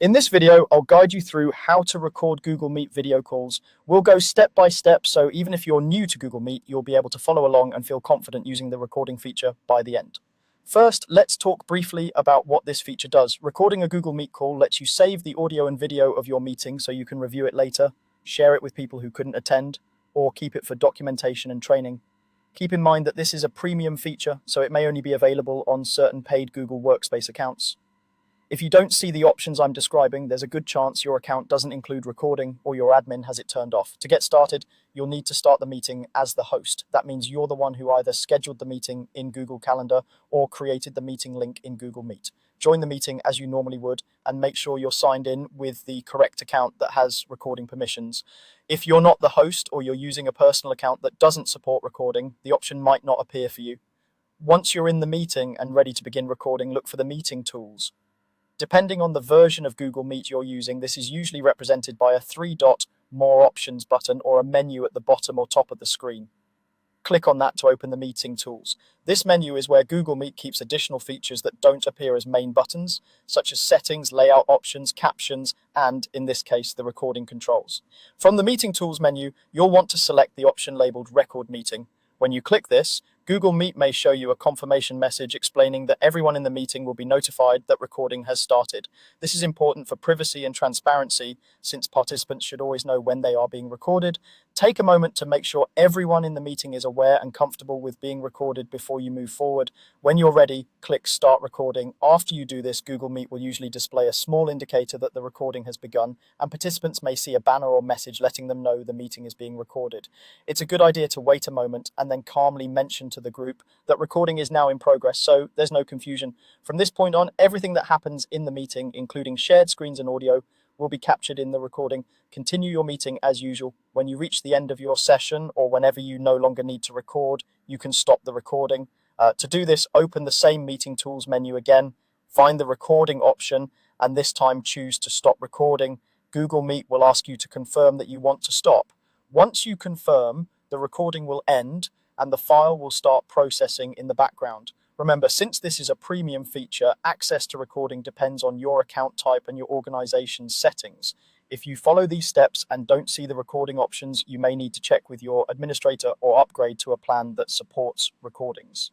In this video, I'll guide you through how to record Google Meet video calls. We'll go step by step, so even if you're new to Google Meet, you'll be able to follow along and feel confident using the recording feature by the end. First, let's talk briefly about what this feature does. Recording a Google Meet call lets you save the audio and video of your meeting so you can review it later, share it with people who couldn't attend, or keep it for documentation and training. Keep in mind that this is a premium feature, so it may only be available on certain paid Google Workspace accounts. If you don't see the options I'm describing, there's a good chance your account doesn't include recording or your admin has it turned off. To get started, you'll need to start the meeting as the host. That means you're the one who either scheduled the meeting in Google Calendar or created the meeting link in Google Meet. Join the meeting as you normally would and make sure you're signed in with the correct account that has recording permissions. If you're not the host or you're using a personal account that doesn't support recording, the option might not appear for you. Once you're in the meeting and ready to begin recording, look for the meeting tools. Depending on the version of Google Meet you're using, this is usually represented by a three-dot More Options button or a menu at the bottom or top of the screen. Click on that to open the meeting tools. This menu is where Google Meet keeps additional features that don't appear as main buttons, such as settings, layout options, captions, and, in this case, the recording controls. From the meeting tools menu, you'll want to select the option labeled Record Meeting. When you click this, Google Meet may show you a confirmation message explaining that everyone in the meeting will be notified that recording has started. This is important for privacy and transparency, since participants should always know when they are being recorded. Take a moment to make sure everyone in the meeting is aware and comfortable with being recorded before you move forward. When you're ready, click Start Recording. After you do this, Google Meet will usually display a small indicator that the recording has begun, and participants may see a banner or message letting them know the meeting is being recorded. It's a good idea to wait a moment and then calmly mention to the group that recording is now in progress, so there's no confusion. From this point on, everything that happens in the meeting, including shared screens and audio, will be captured in the recording. Continue your meeting as usual. When you reach the end of your session or whenever you no longer need to record, you can stop the recording. To do this, open the same meeting tools menu again, find the recording option, and this time choose to stop recording. Google Meet will ask you to confirm that you want to stop. Once you confirm, the recording will end and the file will start processing in the background. Remember, since this is a premium feature, access to recording depends on your account type and your organization's settings. If you follow these steps and don't see the recording options, you may need to check with your administrator or upgrade to a plan that supports recordings.